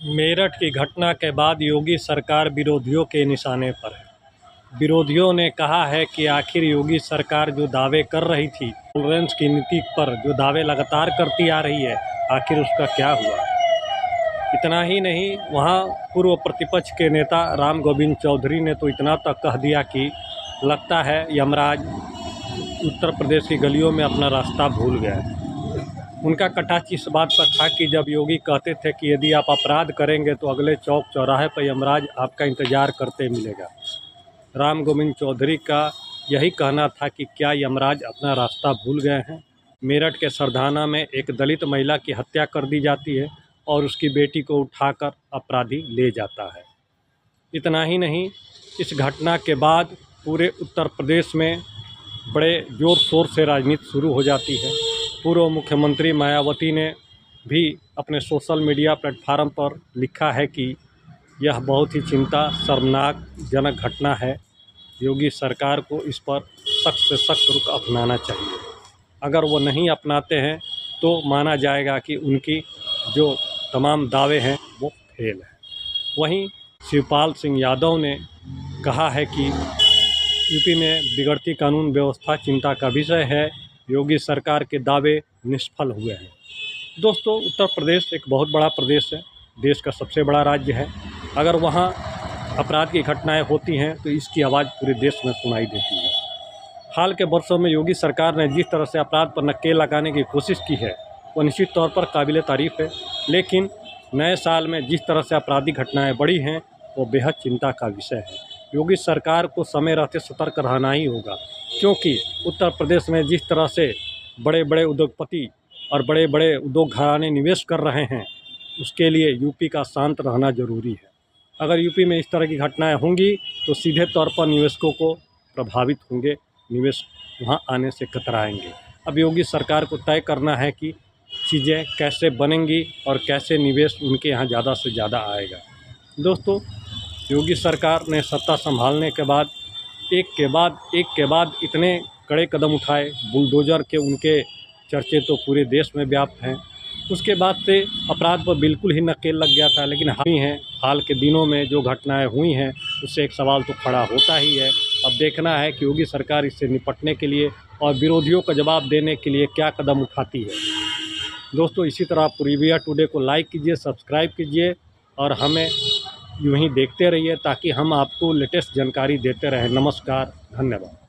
मेरठ की घटना के बाद योगी सरकार विरोधियों के निशाने पर है। विरोधियों ने कहा है कि आखिर योगी सरकार जो दावे कर रही थी, टॉलरेंस की नीति पर जो दावे लगातार करती आ रही है, आखिर उसका क्या हुआ। इतना ही नहीं, वहां पूर्व प्रतिपक्ष के नेता राम गोविंद चौधरी ने तो इतना तक कह दिया कि लगता है यमराज उत्तर प्रदेश की गलियों में अपना रास्ता भूल गया। उनका कटाक्ष इस बात पर था कि जब योगी कहते थे कि यदि आप अपराध करेंगे तो अगले चौक चौराहे पर यमराज आपका इंतज़ार करते मिलेगा। राम गोविंद चौधरी का यही कहना था कि क्या यमराज अपना रास्ता भूल गए हैं। मेरठ के सरधाना में एक दलित महिला की हत्या कर दी जाती है और उसकी बेटी को उठाकर अपराधी ले जाता है। इतना ही नहीं, इस घटना के बाद पूरे उत्तर प्रदेश में बड़े ज़ोर शोर से राजनीति शुरू हो जाती है। पूर्व मुख्यमंत्री मायावती ने भी अपने सोशल मीडिया प्लेटफार्म पर लिखा है कि यह बहुत ही चिंता शर्मनाक जनक घटना है। योगी सरकार को इस पर सख्त से सख्त रुख अपनाना चाहिए। अगर वो नहीं अपनाते हैं तो माना जाएगा कि उनकी जो तमाम दावे हैं वो फेल हैं। वहीं शिवपाल सिंह यादव ने कहा है कि यूपी में बिगड़ती कानून व्यवस्था चिंता का विषय है। योगी सरकार के दावे निष्फल हुए हैं। दोस्तों, उत्तर प्रदेश एक बहुत बड़ा प्रदेश है, देश का सबसे बड़ा राज्य है। अगर वहाँ अपराध की घटनाएं होती हैं तो इसकी आवाज़ पूरे देश में सुनाई देती है। हाल के वर्षों में योगी सरकार ने जिस तरह से अपराध पर नकेल लगाने की कोशिश की है वो निश्चित तौर पर काबिले तारीफ़ है, लेकिन नए साल में जिस तरह से आपराधिक घटनाएँ बढ़ी हैं वो बेहद चिंता का विषय है। योगी सरकार को समय रहते सतर्क रहना ही होगा, क्योंकि उत्तर प्रदेश में जिस तरह से बड़े बड़े उद्योगपति और बड़े बड़े उद्योग घराने निवेश कर रहे हैं, उसके लिए यूपी का शांत रहना जरूरी है। अगर यूपी में इस तरह की घटनाएं होंगी तो सीधे तौर पर निवेशकों को प्रभावित होंगे, निवेश वहां आने से कतराएंगे। अब योगी सरकार को तय करना है कि चीज़ें कैसे बनेंगी और कैसे निवेश उनके यहाँ ज़्यादा से ज़्यादा आएगा। दोस्तों, योगी सरकार ने सत्ता संभालने के बाद एक के बाद इतने कड़े कदम उठाए, बुलडोज़र के उनके चर्चे तो पूरे देश में व्याप्त हैं। उसके बाद से अपराध पर बिल्कुल ही नकेल लग गया था, लेकिन हाल के दिनों में जो घटनाएं हुई हैं उससे एक सवाल तो खड़ा होता ही है। अब देखना है कि योगी सरकार इससे निपटने के लिए और विरोधियों का जवाब देने के लिए क्या कदम उठाती है। दोस्तों, इसी तरह आप पूर्विया टुडे को लाइक कीजिए, सब्सक्राइब कीजिए और हमें यूँ ही देखते रहिए ताकि हम आपको लेटेस्ट जानकारी देते रहें। नमस्कार, धन्यवाद।